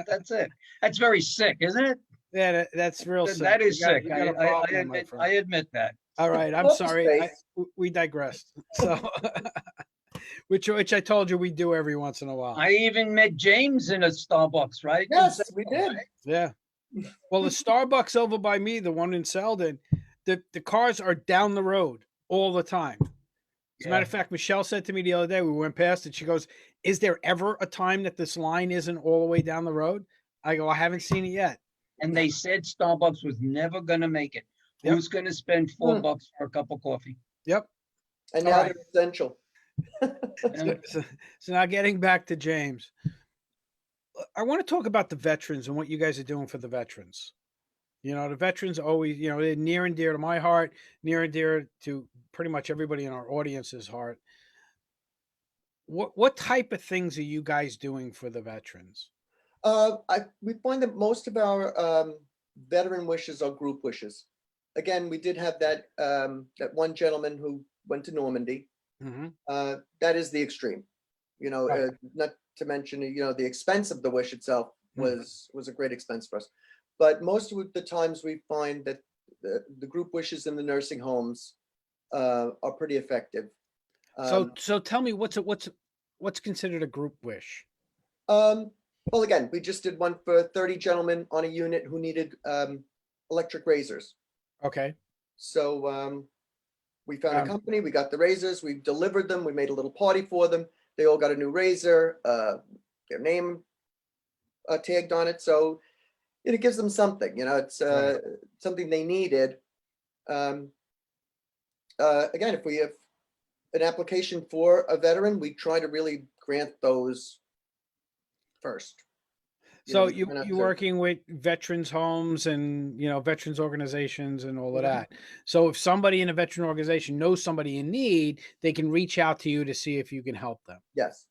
That's it. That's very sick, isn't it? Yeah, that's real sick. That is sick. I admit that. All right, I'm sorry. We digressed. So, which I told you we do every once in a while. I even met James in a Starbucks, right? Yes, we did. Yeah. Well, the Starbucks over by me, the one in Selden, the cars are down the road all the time. As a matter of fact, Michelle said to me the other day, we went past it. She goes, "Is there ever a time that this line isn't all the way down the road?" I go, "I haven't seen it yet." And they said Starbucks was never going to make it. Yep. Who's going to spend $4 for a cup of coffee? Yep. And now they're essential. So now getting back to James, I want to talk about the veterans and what you guys are doing for the veterans. The veterans always, they're near and dear to my heart, near and dear to pretty much everybody in our audience's heart. What type of things are you guys doing for the veterans? We find that most of our veteran wishes are group wishes. Again, we did have that one gentleman who went to Normandy. That is the extreme. Not to mention, the expense of the wish itself was a great expense for us. But most of the times we find that the group wishes in the nursing homes are pretty effective. So tell me, what's considered a group wish? Well, again, we just did one for 30 gentlemen on a unit who needed electric razors. Okay. So we found a company, we got the razors, we delivered them, we made a little party for them. They all got a new razor, their name tagged on it. So it gives them something, it's something they needed. Again, if we have an application for a veteran, we try to really grant those first. So you're working with veterans homes and, veterans organizations and all of that. So if somebody in a veteran organization knows somebody in need, they can reach out to you to see if you can help them. Yes.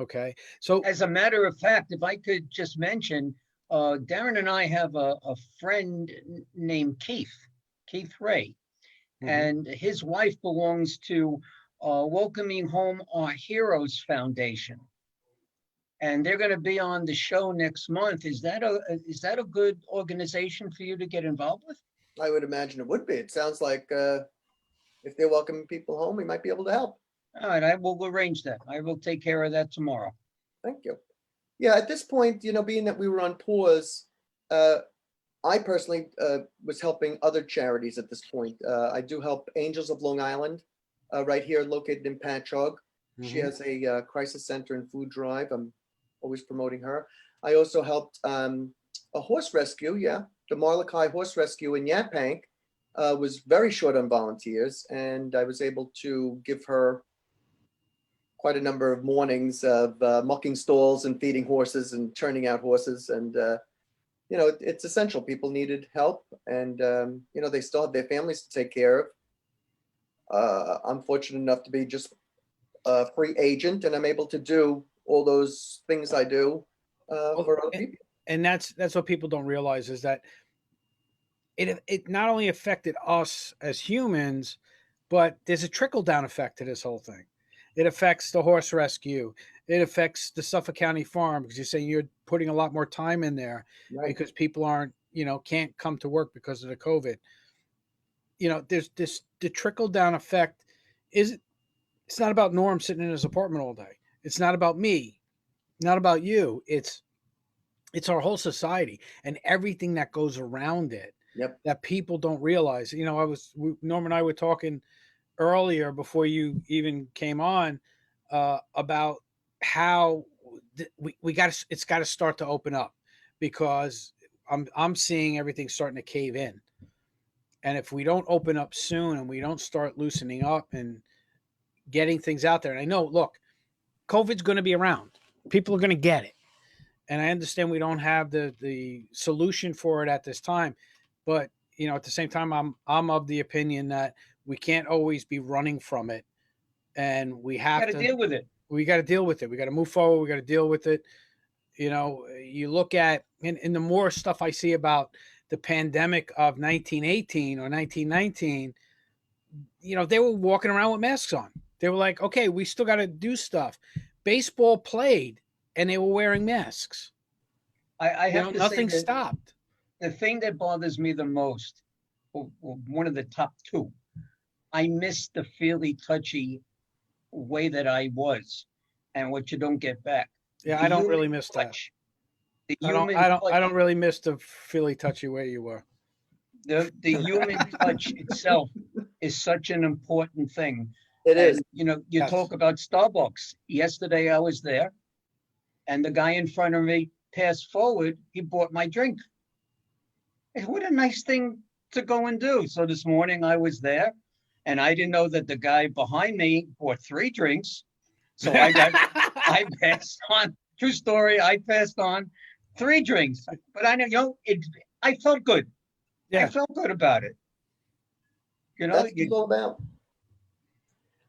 Okay. So as a matter of fact, if I could just mention, Darren and I have a friend named Keith Ray, and his wife belongs to Welcoming Home Our Heroes Foundation. And they're going to be on the show next month. Is that a good organization for you to get involved with? I would imagine it would be. It sounds like if they're welcoming people home, we might be able to help. All right, I will arrange that. I will take care of that tomorrow. Thank you. Yeah, at this point, being that we were on pause, I personally was helping other charities at this point. I do help Angels of Long Island, right here, located in Patchogue. She has a crisis center and food drive. I'm always promoting her. I also helped a horse rescue. Yeah, the Marlakai Horse Rescue in Yaphank was very short on volunteers, and I was able to give her quite a number of mornings of mucking stalls and feeding horses and turning out horses. And, it's essential. People needed help, and, they still have their families to take care of. I'm fortunate enough to be just a free agent, and I'm able to do all those things I do for other people. And that's what people don't realize, is that it not only affected us as humans, but there's a trickle down effect to this whole thing. It affects the horse rescue. It affects the Suffolk County Farm, because you're saying you're putting a lot more time in there, right, because people aren't, can't come to work because of the COVID. There's the trickle down effect. It's not about Norm sitting in his apartment all day. It's not about me, not about you. It's our whole society and everything that goes around it. Yep. That people don't realize. Norm and I were talking earlier before you even came on about how it's got to start to open up, because I'm seeing everything starting to cave in. And if we don't open up soon and we don't start loosening up and getting things out there, and I know, look, COVID's going to be around. People are going to get it. And I understand we don't have the solution for it at this time. But, at the same time, I'm of the opinion that we can't always be running from it. And we have to deal with it. We got to deal with it. We got to move forward. We got to deal with it. You look at, and the more stuff I see about the pandemic of 1918 or 1919, they were walking around with masks on. They were like, okay, we still got to do stuff. Baseball played and they were wearing masks. I have to nothing say that stopped. The thing that bothers me the most, or one of the top two, I miss the feely, touchy way that I was, and what you don't get back. Yeah, I don't really miss that. I don't really miss the feely, touchy way you were. The human touch itself is such an important thing. It is. You talk about Starbucks. Yesterday I was there, and the guy in front of me passed forward. He bought my drink. What a nice thing to go and do. So this morning I was there, and I didn't know that the guy behind me bought 3 drinks. So I passed on. True story. I passed on 3 drinks, but I know, I felt good. Yeah. I felt good about it. That's what it's all about.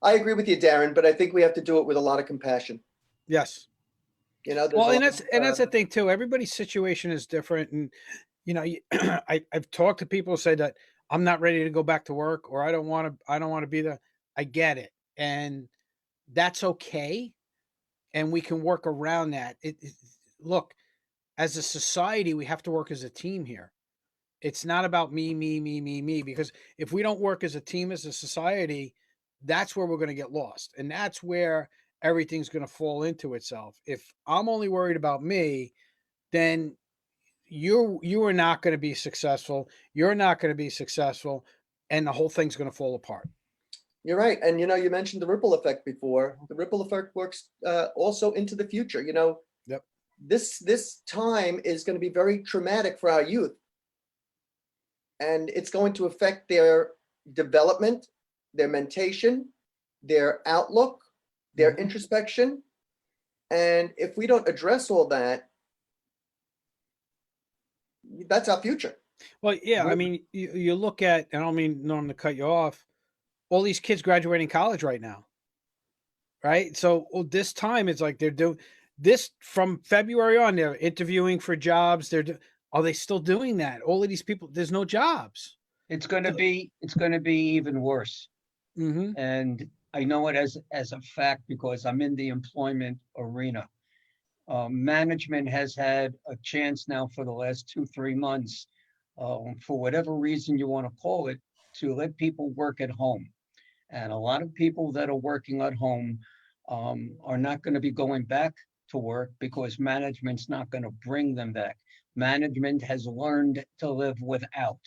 I agree with you, Darren, but I think we have to do it with a lot of compassion. Yes. Well, and that's the thing too. Everybody's situation is different, and I've talked to people who say that I'm not ready to go back to work, or I don't want to be there. I get it, and that's okay, and we can work around that. Look, as a society, we have to work as a team here. It's not about me, because if we don't work as a team, as a society, that's where we're going to get lost, and that's where everything's going to fall into itself. If I'm only worried about me, then you are not going to be successful. You're not going to be successful, and the whole thing's going to fall apart. You're right. And, you mentioned the ripple effect before. The ripple effect works also into the future. Yep. This time is going to be very traumatic for our youth. And it's going to affect their development, their mentation, their outlook, their introspection. And if we don't address all that, that's our future. Well, yeah, I mean, you look at, and I don't mean, Norm, to cut you off, all these kids graduating college right now, right? So this time it's like they're doing this from February on. They're interviewing for jobs. Are they still doing that? All of these people, there's no jobs. It's going to be even worse. Mm-hmm. And I know it as a fact because I'm in the employment arena. Management has had a chance now for the last 2-3 months, for whatever reason you want to call it, to let people work at home. And a lot of people that are working at home are not going to be going back to work because management's not going to bring them back. Management has learned to live without.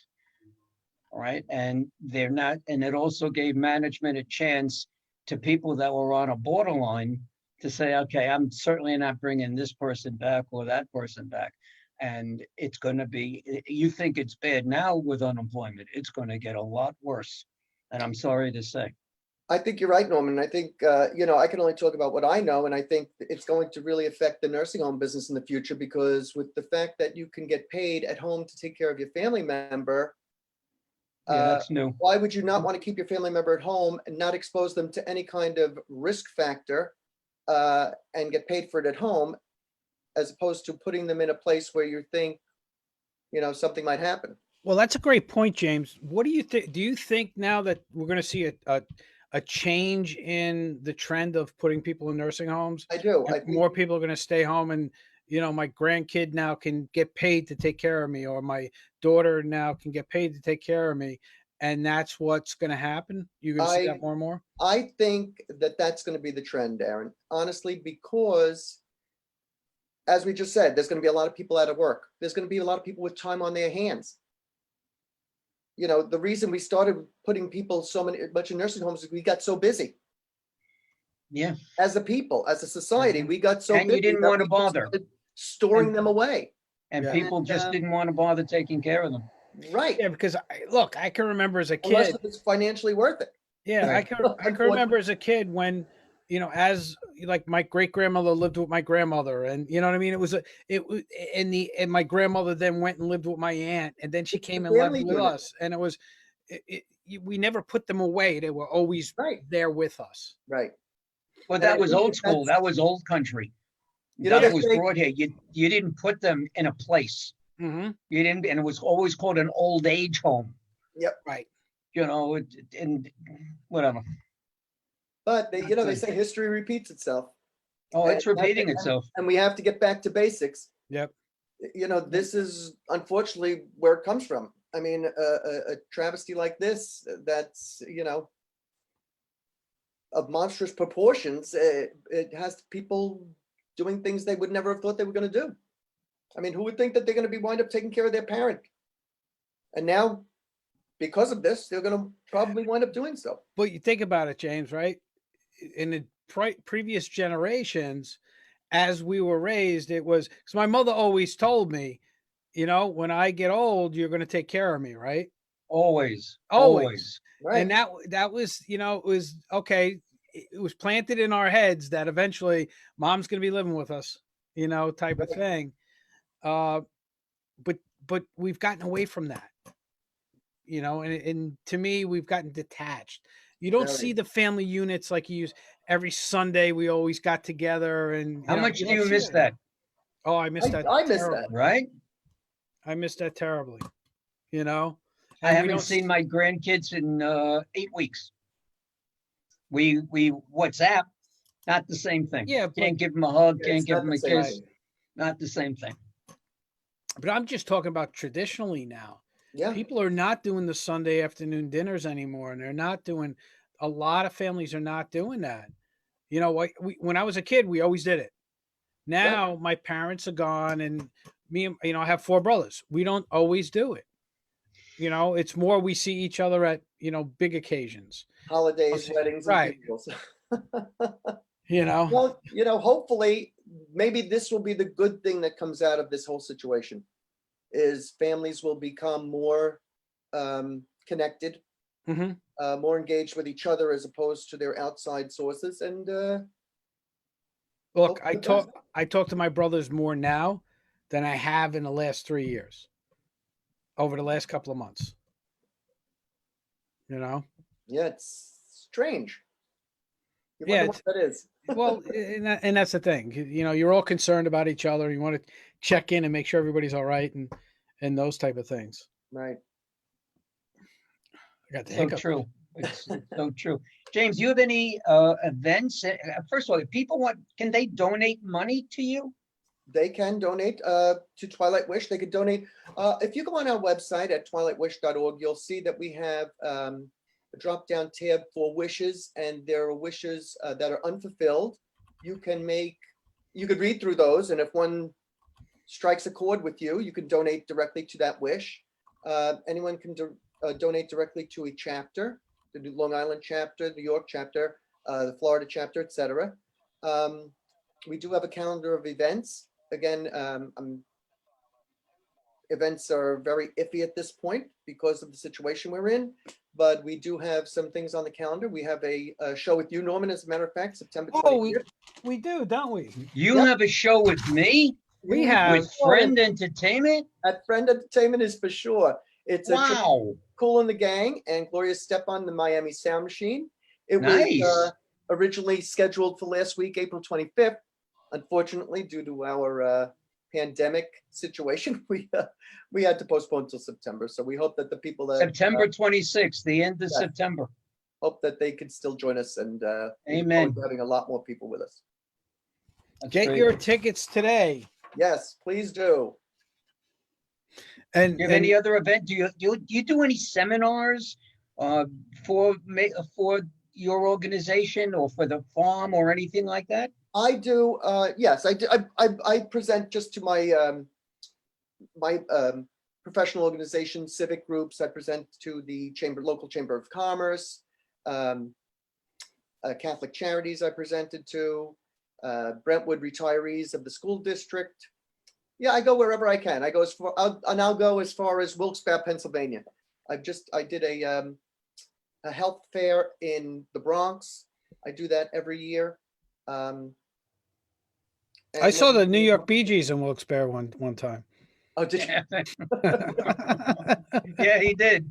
All right. And they're not. And it also gave management a chance to people that were on a borderline to say, okay, I'm certainly not bringing this person back or that person back. And it's going to be, you think it's bad now with unemployment, it's going to get a lot worse. And I'm sorry to say. I think you're right, Norman. I think, I can only talk about what I know, and I think it's going to really affect the nursing home business in the future, because with the fact that you can get paid at home to take care of your family member, that's new. why would you not want to keep your family member at home and not expose them to any kind of risk factor and get paid for it at home, as opposed to putting them in a place where you think, something might happen? Well, that's a great point, James. What do you think? Do you think now that we're going to see a change in the trend of putting people in nursing homes? I do. I think more people are going to stay home, and my grandkid now can get paid to take care of me, or my daughter now can get paid to take care of me, and that's what's going to happen. You're going to see that more and more. I think that that's going to be the trend, Darren. Honestly, because as we just said, there's going to be a lot of people out of work. There's going to be a lot of people with time on their hands. The reason we started putting people much in nursing homes is we got so busy. Yeah. As a people, as a society, we got so busy. And you didn't want to bother storing them away. And people just didn't want to bother taking care of them. Right. Yeah, because I can remember as a kid. Unless it's financially worth it. Yeah, right. I can remember as a kid when, as like my great grandmother lived with my grandmother, and you know what I mean. And my grandmother then went and lived with my aunt, and then she came and lived with us, and we never put them away. They were always there with us. Right. Well, that was old school. That was old country. That was brought here. You didn't put them in a place. Mm-hmm. You didn't, and it was always called an old age home. Yep. Right. And whatever. But they say history repeats itself. Oh, it's repeating itself. And we have to get back to basics. Yep. This is unfortunately where it comes from. I mean, a travesty like this, that's, of monstrous proportions, it has people doing things they would never have thought they were going to do. I mean, who would think that they're going to be wind up taking care of their parent? And now, because of this, they're going to probably wind up doing so. But you think about it, James, right? In the previous generations, as we were raised, it was, because my mother always told me, when I get old, you're going to take care of me, right? Always. Right. And that was, it was okay. It was planted in our heads that eventually mom's going to be living with us, type of thing. But we've gotten away from that, and to me, we've gotten detached. You don't see the family units like you use every Sunday. We always got together. And how much do you miss that? Oh, I miss that. I miss that. Right. I miss that terribly. I haven't seen my grandkids in 8 weeks. We WhatsApp, not the same thing. Yeah, can't give them a hug, can't give them a kiss. Not the same thing. But I'm just talking about traditionally now. Yeah. People are not doing the Sunday afternoon dinners anymore, and they're not doing. A lot of families are not doing that. When I was a kid, we always did it. Now my parents are gone, and me, I have 4 brothers. We don't always do it. It's more we see each other at big occasions, holidays, weddings, right? Well, hopefully, maybe this will be the good thing that comes out of this whole situation, is families will become more connected, more engaged with each other as opposed to their outside sources. And look, I talk to my brothers more now than I have in the last 3 years. Over the last couple of months, Yeah, it's strange. What that is. Well, and that's the thing. You're all concerned about each other. You want to check in and make sure everybody's all right, and those type of things. Right. I got the hiccup. True. It's so true. James, do you have any events? First of all, if people can they donate money to you? They can donate to Twilight Wish. They could donate. If you go on our website at twilightwish.org, you'll see that we have a drop-down tab for wishes, and there are wishes that are unfulfilled. You could read through those, and if one strikes a chord with you, you can donate directly to that wish. Anyone can donate directly to a chapter, the Long Island chapter, the New York chapter, the Florida chapter, etc. We do have a calendar of events. Again, events are very iffy at this point because of the situation we're in. but we do have some things on the calendar. We have a show with you, Norman, as a matter of fact, September 25th. Oh, we do, don't we? You have a show with me? We have. With Friend Entertainment? At Friend Entertainment is for sure. It's a trip Wow. Cool and the Gang and Gloria Estefan, the Miami Sound Machine. It Nice. was originally scheduled for last week, April 25th. Unfortunately, due to our pandemic situation, we had to postpone till September. So we hope that the people that September 26th, the end of September. hope that they could still join us, and Amen. having a lot more people with us. Get your tickets today. Yes, please do. And Do you have any other event? Do you do any seminars for your organization or for the farm or anything like that? I do. Yes, I do. I present just to my my professional organizations, civic groups. I present to the local chamber of commerce, Catholic charities. I presented to Brentwood retirees of the school district. Yeah, I go wherever I can. I go as far, I'll go as far as Wilkes-Barre, Pennsylvania. I did a health fair in the Bronx. I do that every year. I saw the New York Bee Gees in Wilkes-Barre one time. Oh, did you? Yeah, he did.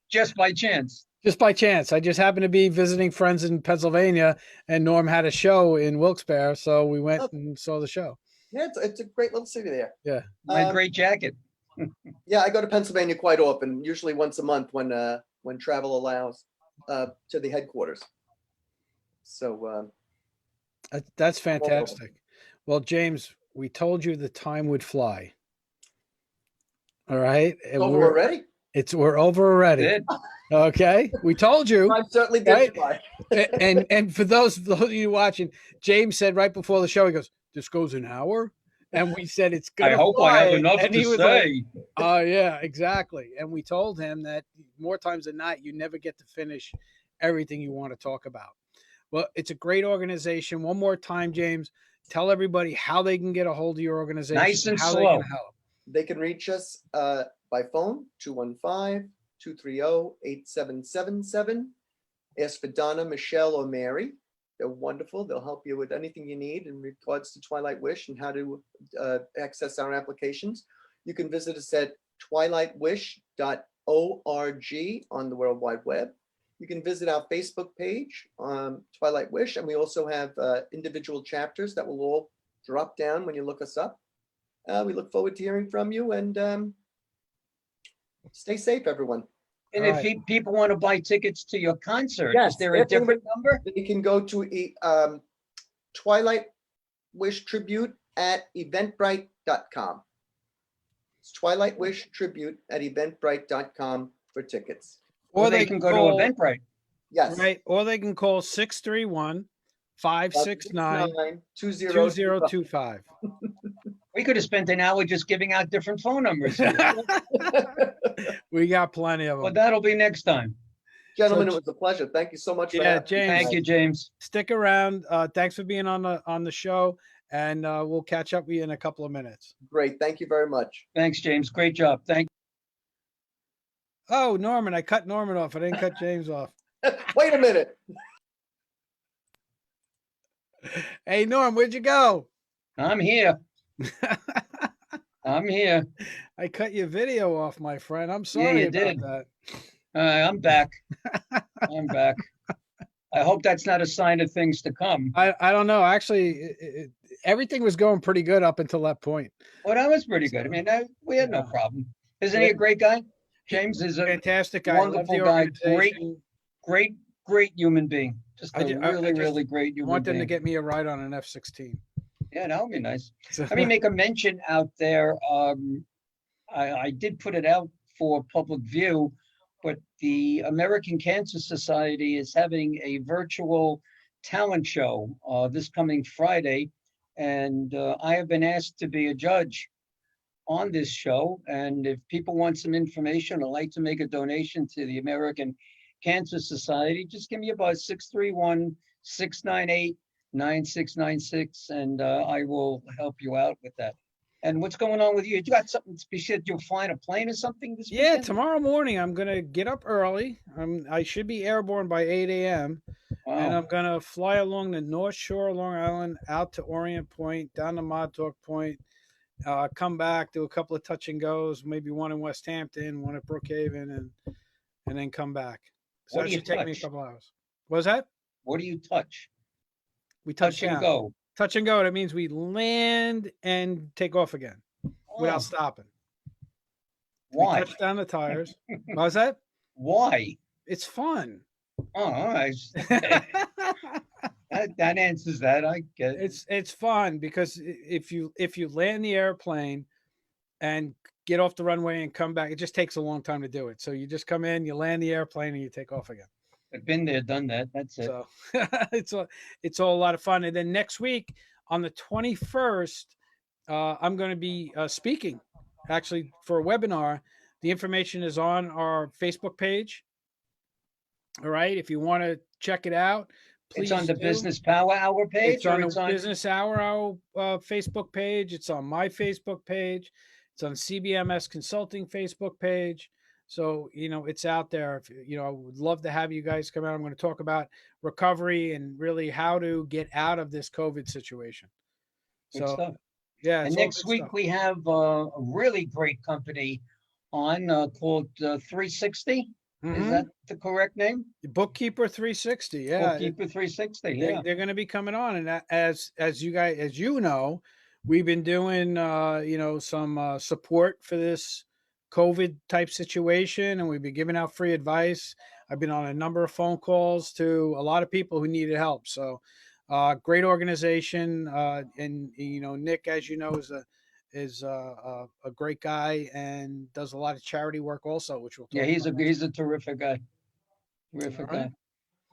Just by chance. Just by chance. I just happened to be visiting friends in Pennsylvania, and Norm had a show in Wilkes-Barre, so we went and saw the show. Yeah, it's a great little city there. Yeah. My great jacket. Yeah, I go to Pennsylvania quite often, usually once a month when travel allows, to the headquarters. So that's fantastic. Well, James, we told you the time would fly. All right. It's over already? We're over already. Okay. We told you. I certainly did fly. and for those of you watching, James said right before the show, he goes, "This goes an hour." And we said it's good. I hope I have enough to say. Oh, yeah, exactly. And we told him that more times than not, you never get to finish everything you want to talk about. Well, it's a great organization. One more time, James, tell everybody how they can get a hold of your organization. Nice and how slow. They can help. They can reach us by phone, 215-230-8777. Ask for Donna, Michelle, or Mary. They're wonderful. They'll help you with anything you need in regards to Twilight Wish and how to access our applications. You can visit us at twilightwish.org on the World Wide Web. You can visit our Facebook page, Twilight Wish, and we also have individual chapters that will all drop down when you look us up. We look forward to hearing from you, and stay safe, everyone. And if people want to buy tickets to your concert, is there a different number? They can go to Twilight Wish Tribute at eventbrite.com. It's Twilight Wish Tribute at eventbrite.com for tickets. Or they can go to Eventbrite. Yes. Right. Or they can call 631-569-2025. We could have spent an hour just giving out different phone numbers. We got plenty of them. Well, that'll be next time. Gentlemen, it was a pleasure. Thank you so much. Yeah, James. Thank you, James. Stick around. Thanks for being on the show, and we'll catch up with you in a couple of minutes. Great. Thank you very much. Thanks, James. Great job. Thank you. Oh, Norman, I cut Norman off. I didn't cut James off. Wait a minute. Hey, Norm, where'd you go? I'm here. I'm here. I cut your video off, my friend. I'm sorry about that. I'm back. I'm back. I hope that's not a sign of things to come. I don't know. Actually, everything was going pretty good up until that point. Well, that was pretty good. I mean, we had no problem. Isn't he a great guy? James is a fantastic guy. Wonderful guy. Great human being. Just a really great human being. I want them to get me a ride on an F-16. Yeah, that would be nice. Let me make a mention out there. I did put it out for public view, but the American Cancer Society is having a virtual talent show this coming Friday. And I have been asked to be a judge on this show. And if people want some information or like to make a donation to the American Cancer Society, just give me about 631-698-9696, and I will help you out with that. And what's going on with you? You got something special? You're flying a plane or something this Yeah, weekend? tomorrow morning I'm gonna get up early. I should be airborne by 8 a.m. And I'm gonna fly along the North Shore of Long Island out to Orient Point, down to Montauk Point, come back, do a couple of touch and goes, maybe one in West Hampton, one at Brookhaven, and then come back. So that should take me a couple hours. What was that? What do you touch? We touch and down. go. Touch and go. That means we land and take off again without stopping. Why? We touch down the tires. What was that? Why? It's fun. Oh, all right. that answers that. I get it. It's fun because if you land the airplane and get off the runway and come back, it just takes a long time to do it. So you just come in, you land the airplane, and you take off again. I've been there, done that. That's it. So it's all a lot of fun. And then next week on the 21st, I'm going to be speaking actually for a webinar. The information is on our Facebook page. All right. If you want to check it out, please. It's on the Business Power Hour page? It's on the Business Hour Facebook page. It's on my Facebook page. It's on CBMS Consulting Facebook page. So, it's out there. I would love to have you guys come out. I'm going to talk about recovery and really how to get out of this COVID situation. Good stuff. Yeah. And next week we have a really great company on called 360. Mm-hmm. Is that the correct name? Bookkeeper 360. Yeah. Bookkeeper 360. Yeah. They're going to be coming on. And as you guys, as you know, we've been doing, some support for this COVID type situation, and we've been giving out free advice. I've been on a number of phone calls to a lot of people who needed help. So great organization. And Nick, as you know, is a great guy and does a lot of charity work also, which we'll talk he's a terrific guy. Terrific guy.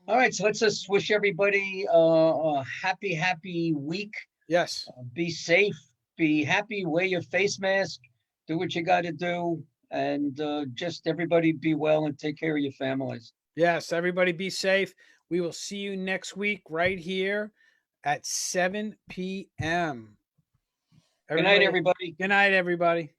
All right. So let's just wish everybody a happy week. Yes. Be safe, be happy, wear your face mask. Do what you got to do, and just everybody be well and take care of your families. Yes, everybody be safe. We will see you next week right here at 7 p.m. Good night, everybody. Good night, everybody.